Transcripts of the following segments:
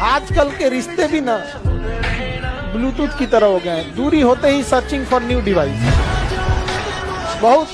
आजकल के रिश्ते भी ना ब्लूटूथ की तरह हो गए हैं, दूरी होते ही सर्चिंग फॉर न्यू डिवाइस। बहुत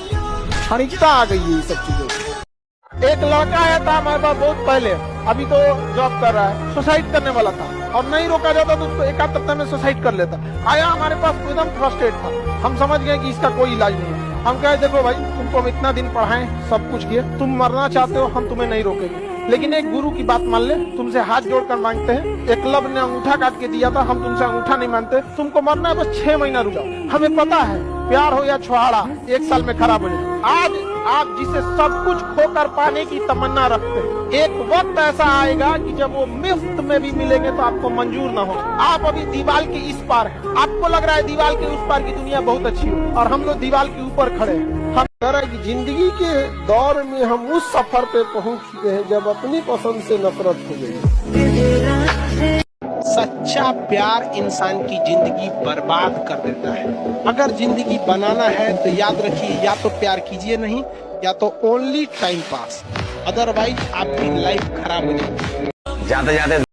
क्षणिकता आ गई है ये सब चीजों की। एक लड़का आया था हमारे पास बहुत पहले, अभी तो जॉब कर रहा है, सुसाइड करने वाला था और नहीं रोका जाता तो उसको एकाग्रता में सुसाइड कर लेता। आया हमारे पास एकदम फ्रस्ट्रेट था, हम समझ गए कि इसका कोई इलाज नहीं है। हम कहे देखो भाई, तुमको हम इतना दिन पढ़ाएं, सब कुछ किए, तुम मरना चाहते हो, हम तुम्हें नहीं रोकेंगे, लेकिन एक गुरु की बात मान ले, तुमसे हाथ जोड़कर मांगते हैं। एकलव्य ने अंगूठा काट के दिया था, हम तुमसे अंगूठा नहीं मानते, तुमको मरना है, बस 6 महीना रुक जाओ। हमें पता है प्यार हो या छुहाड़ा 1 साल में खराब हो जाए। आज आप जिसे सब कुछ खोकर पाने की तमन्ना रखते हैं, एक वक्त ऐसा आएगा कि जब वो मुफ्त में भी मिलेंगे तो आपको मंजूर न हो। आप अभी दीवार के इस पार हैं, आपको लग रहा है दीवार के उस पार की दुनिया बहुत अच्छी हो, और हम लोग दीवार के ऊपर खड़े हैं। हम कह रहे हैं कि जिंदगी के दौर में हम उस सफर पे पहुंच चुके हैं जब अपनी पसंद से नफरत हो गई। सच्चा प्यार इंसान की जिंदगी बर्बाद कर देता है। अगर जिंदगी बनाना है तो याद रखिए, या तो प्यार कीजिए नहीं, या तो ओनली टाइम पास, अदरवाइज आपकी लाइफ खराब हो जाएगी। जाते जाते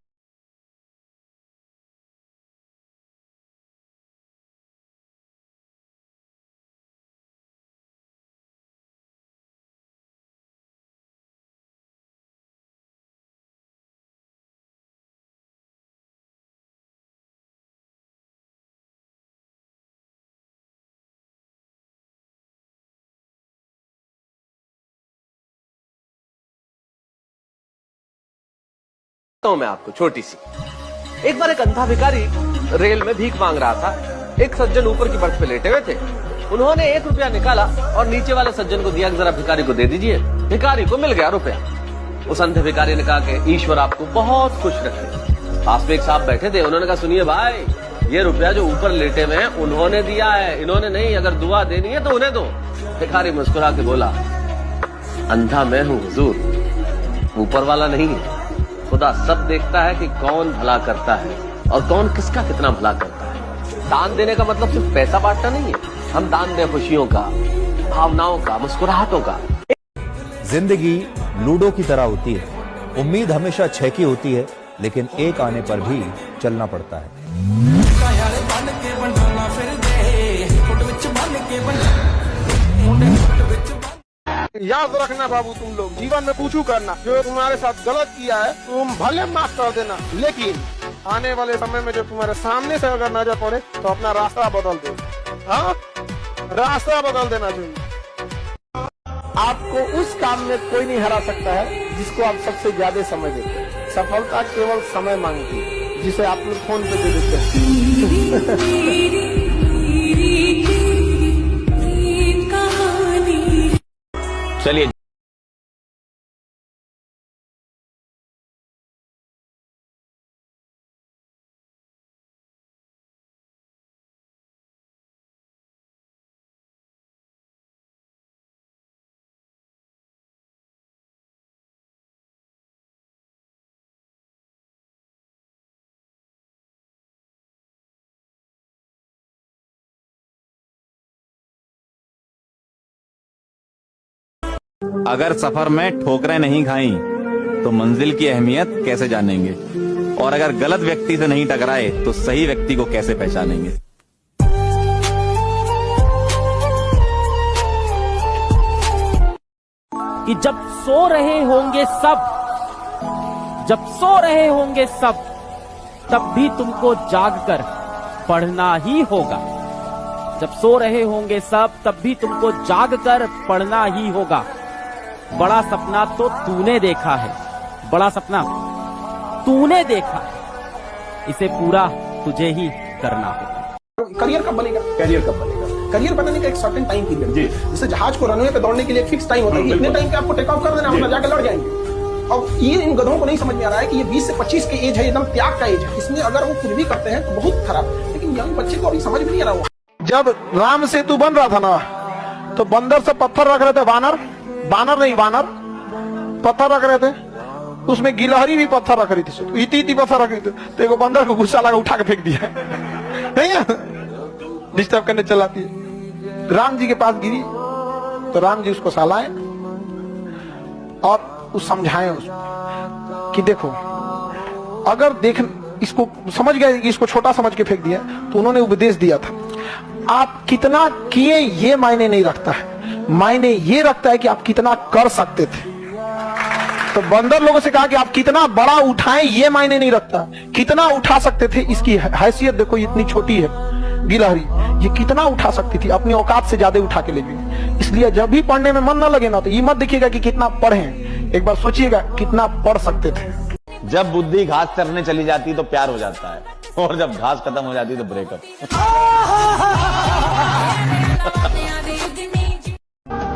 मैं आपको छोटी सी, एक बार एक अंधा भिखारी रेल में भीख मांग रहा था। एक सज्जन ऊपर की बर्थ पे लेटे हुए थे। उन्होंने 1 रुपया निकाला और नीचे वाले सज्जन को दिया कि जरा भिखारी को दे दीजिए। भिखारी को मिल गया रुपया। उस अंधे भिखारी ने कहा कि ईश्वर आपको बहुत खुश रखे। पास में एक साहब बैठे थे, उन्होंने कहा सुनिए भाई, ये रुपया जो ऊपर लेटे में उन्होंने दिया है, इन्होंने नहीं, अगर दुआ देनी है तो उन्हें दो। भिखारी मुस्कुरा के बोला, अंधा मैं हूँ हुजूर, ऊपर वाला नहीं है। खुदा सब देखता है कि कौन भला करता है और कौन किसका कितना भला करता है। दान देने का मतलब सिर्फ पैसा बांटना नहीं है, हम दान दें खुशियों का, भावनाओं का, मुस्कुराहटों का। जिंदगी लूडो की तरह होती है, उम्मीद हमेशा 6 की होती है, लेकिन 1 आने पर भी चलना पड़ता है। याद रखना बाबू, तुम लोग जीवन में पूछू करना, जो तुम्हारे साथ गलत किया है तुम भले माफ कर देना, लेकिन आने वाले समय में जो तुम्हारे सामने से अगर नजर पड़े तो अपना रास्ता बदल दो। हाँ, रास्ता बदल देना चाहिए। आपको उस काम में कोई नहीं हरा सकता है जिसको आप सबसे ज्यादा समय देते हैं। सफलता केवल समय मांगती है, जिसे आप लोग फोन पे दे देते हैं। चलिए अगर सफर में ठोकरें नहीं खाई तो मंजिल की अहमियत कैसे जानेंगे, और अगर गलत व्यक्ति से नहीं टकराए तो सही व्यक्ति को कैसे पहचानेंगे। कि जब सो रहे होंगे सब, जब सो रहे होंगे सब, तब भी तुमको जागकर पढ़ना ही होगा। जब सो रहे होंगे सब, तब भी तुमको जागकर पढ़ना ही होगा। बड़ा सपना तो तूने देखा है, बड़ा सपना तूने देखा है, इसे पूरा तुझे ही करना होगा। करियर कब बनेगा? करियर कब बनेगा? करियर बनाने का एक सर्टेन टाइम पीरियड, जैसे जहाज को रनवे पे दौड़ने के लिए एक फिक्स टाइम होता है, इतने टाइम पे आपको टेक ऑफ कर देना, अपना जाकर लड़ जाएंगे। और ये इन गधों को नहीं समझ में आ रहा है कि ये 20 से 25 की एज है, एकदम त्याग का एज है, इसमें अगर वो कुछ भी करते हैं तो बहुत खराब। लेकिन यंग बच्चे को अभी समझ में नहीं आ रहा। जब राम सेतु बन रहा था ना, तो बंदर से पत्थर रख रहे थे, बानर नहीं, वानर पत्थर रख रहे थे, उसमें गिलहरी भी पत्थर रख रही थी, इती पत्थर रख रही थी, तो एक बंदर को गुस्सा लगा, उठा के फेंक दिया। नहीं, डिस्टर्ब करने चलाती है। राम जी के पास गिरी तो राम जी उसको सहलाए और उस समझाए उसको कि देखो अगर इसको समझ गए कि इसको छोटा समझ के फेंक दिया, तो उन्होंने उपदेश दिया था, आप कितना किए ये मायने नहीं रखता है, मायने ये रखता है कि आप कितना कर सकते थे। तो बंदर लोगों से कहा कि आप कितना बड़ा उठाएं ये मायने नहीं रखता, कितना उठा सकते थे इसकी हैसियत देखो, इतनी छोटी है गिलहरी, ये कितना उठा सकती थी, अपनी औकात से ज्यादा उठा के ले गई। इसलिए जब भी पढ़ने में मन ना लगे ना, तो ये मत देखिएगा कि कितना पढ़े, एक बार सोचिएगा कितना पढ़ सकते थे। जब बुद्धि घास चरने चली जाती तो प्यार हो जाता है, और जब घास खत्म हो जाती तो ब्रेकअप।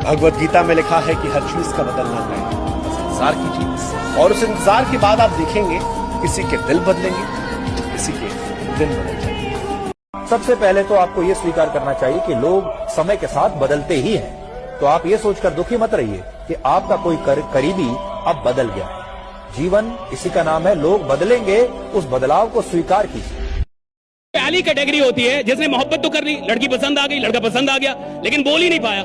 भगवत गीता में लिखा है कि हर चीज का बदलना है, बस इंतजार कीजिए, और उस इंतजार के बाद आप देखेंगे किसी के दिल बदलेंगे, किसी के दिन बदल जाएंगे। सबसे पहले तो आपको यह स्वीकार करना चाहिए कि लोग समय के साथ बदलते ही हैं। तो आप ये सोचकर दुखी मत रहिए कि आपका कोई करीबी अब बदल गया है। जीवन इसी का नाम है, लोग बदलेंगे, उस बदलाव को स्वीकार कीजिए। पहली कैटेगरी होती है जिसने मोहब्बत तो कर ली, लड़की पसंद आ गई, लड़का पसंद आ गया, लेकिन बोल ही नहीं पाया,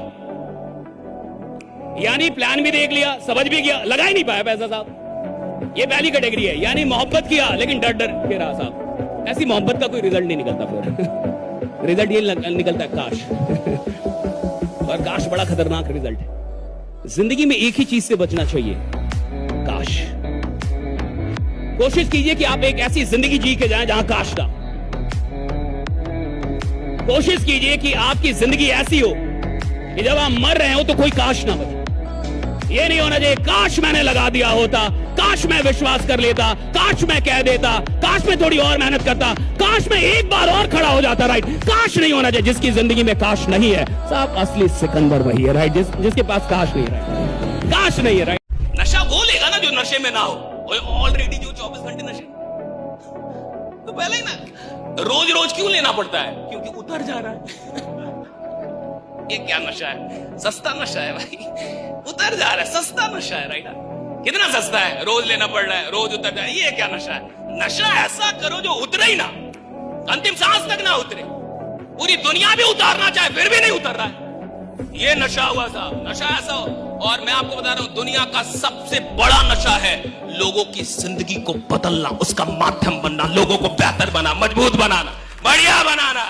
यानी प्लान भी देख लिया, समझ भी गया, लगा ही नहीं पाया पैसा साहब। ये पहली कैटेगरी है, यानी मोहब्बत किया लेकिन डर डर के रहा साहब। ऐसी मोहब्बत का कोई रिजल्ट नहीं निकलता, फिर रिजल्ट ये निकलता है काश। और काश बड़ा खतरनाक रिजल्ट है। जिंदगी में एक ही चीज से बचना चाहिए, काश। कोशिश कीजिए कि आप एक ऐसी जिंदगी जी के जाएं जहां काश ना। कोशिश कीजिए कि आपकी जिंदगी ऐसी हो कि जब आप मर रहे हो तो कोई काश ना बचे। ये नहीं होना चाहिए काश मैंने लगा दिया होता, काश मैं विश्वास कर लेता, काश मैं कह देता, काश मैं थोड़ी और मेहनत करता, काश मैं एक बार और खड़ा हो जाता। राइट, काश नहीं होना चाहिए। जिसकी जिंदगी में काश नहीं है साहब, असली सिकंदर वही है। राइट, जिसके पास काश नहीं है, काश नहीं है। राइट, नशा वो लेगा ना जो नशे में ना हो। ऑलरेडी जो 24 घंटे नशे, तो पहले ही ना रोज रोज क्यों लेना पड़ता है, क्योंकि उतर जा रहा है। ये क्या नशा है? सस्ता नशा है भाई, उतर जा रहा है, सस्ता नशा है। राइट, कितना सस्ता है, रोज लेना पड़ रहा है, रोज उतर जा रहा है। ये क्या नशा है? नशा ऐसा करो जो उतरे ही ना, अंतिम सांस तक ना उतरे। पूरी दुनिया भी उतारना चाहे फिर भी नहीं उतर रहा है। ये नशा हुआ साहब, नशा ऐसा हो। और मैं आपको बता रहा हूं, दुनिया का सबसे बड़ा नशा है लोगों की जिंदगी को बदलना, उसका माध्यम बनना, लोगों को बेहतर बना, मजबूत बनाना, बढ़िया बनाना।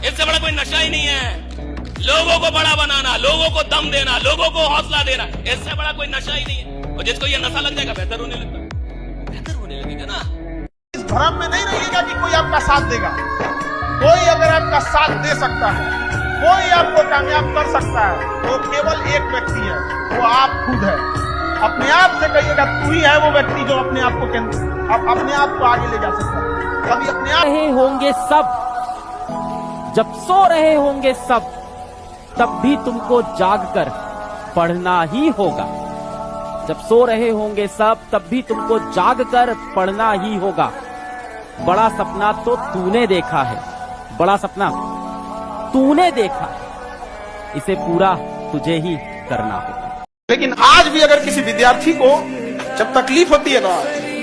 इससे बड़ा कोई नशा ही नहीं है। लोगों को बड़ा बनाना, लोगों को दम देना, लोगों को हौसला देना, इससे बड़ा कोई नशा ही नहीं है। और जिसको ये नशा लग जाएगा बेहतर होने लगता, बेहतर होने लगेगा ना। इस भ्रम में नहीं रहिएगा कि कोई आपका साथ देगा। कोई अगर आपका साथ दे सकता है, कोई आपको कामयाब कर सकता है, तो केवल एक व्यक्ति है, वो आप खुद है। अपने आप से कहिएगा तू ही है वो व्यक्ति जो अपने आप को आगे ले जा सकता है। कभी अपने आप रहे होंगे सब, जब सो रहे होंगे सब, तब भी तुमको जागकर पढ़ना ही होगा। जब सो रहे होंगे सब, तब भी तुमको जागकर पढ़ना ही होगा। बड़ा सपना तो तूने देखा है, बड़ा सपना तूने देखा, इसे पूरा तुझे ही करना होगा। लेकिन आज भी अगर किसी विद्यार्थी को जब तकलीफ होती है ना,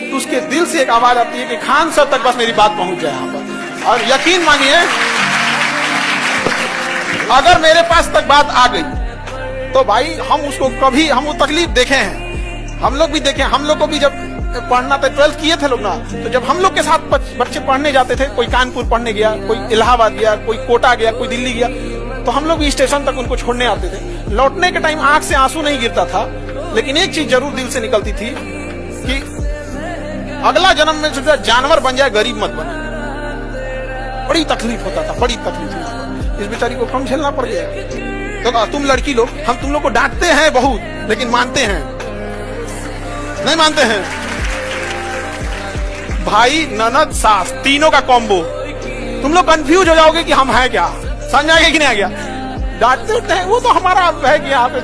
तो उसके दिल से एक आवाज आती है कि खान सर तक बस मेरी बात पहुंच जाए यहाँ पर। और यकीन मानिए, अगर मेरे पास तक बात आ गई तो भाई हम वो तकलीफ देखे हैं, हम लोग भी देखे। हम लोग को भी जब पढ़ना था, 12th किए थे लोग ना, तो जब हम लोग के साथ बच्चे पढ़ने जाते थे, कोई कानपुर पढ़ने गया, कोई इलाहाबाद गया, कोई कोटा गया, कोई दिल्ली गया, तो हम लोग भी स्टेशन तक उनको छोड़ने आते थे। लौटने के टाइम आंख से आंसू नहीं गिरता था, लेकिन एक चीज जरूर दिल से निकलती थी कि अगला जन्म में जो जानवर बन जाए, गरीब मत बने। बड़ी तकलीफ होता था, बड़ी तकलीफ। इस बेचारी को कम झेलना पड़ गया। तो तुम लड़की लोग, हम तुम लोग को डांटते हैं बहुत, लेकिन मानते हैं नहीं मानते हैं। भाई ननद सास तीनों का कॉम्बो, तुम लोग कंफ्यूज हो जाओगे कि हम हैं क्या, समझ आएगा कि नहीं आ गया। डांटते उठते हैं, वो तो हमारा है कि यहाँ पे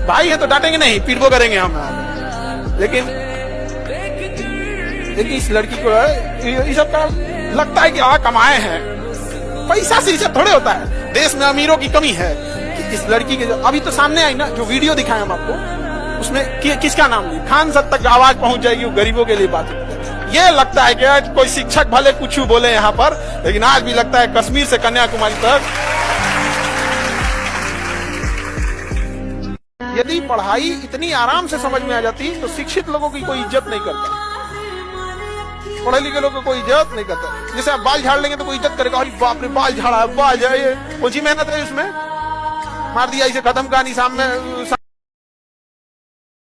भाई है तो डांटेंगे नहीं, पीटबो करेंगे हम। लेकिन इस लड़की को ये सब का लगता है कि कमाए हैं, पैसा से इसे थोड़े होता है। देश में अमीरों की कमी है कि इस लड़की के अभी तो सामने आई ना जो वीडियो दिखाए हम आपको, उसमें किसका नाम लिया, खान सर तक आवाज पहुंच जाएगी, वो गरीबों के लिए बात है। ये लगता है कि आज कोई शिक्षक भले कुछ बोले यहाँ पर, लेकिन आज भी लगता है कश्मीर से कन्याकुमारी तक यदि पढ़ाई इतनी आराम से समझ में आ जाती तो शिक्षित लोगों की कोई इज्जत नहीं करता। पढ़े लिखे लोग को कोई इज्जत नहीं करता। जैसे आप बाल झाड़ लेंगे तो कोई इज्जत करेगा, अरे बाप रे बाल झाड़ा है, बाल जाए, कौन सी मेहनत है उसमें, मार दिया इसे खत्म कहानी सामने।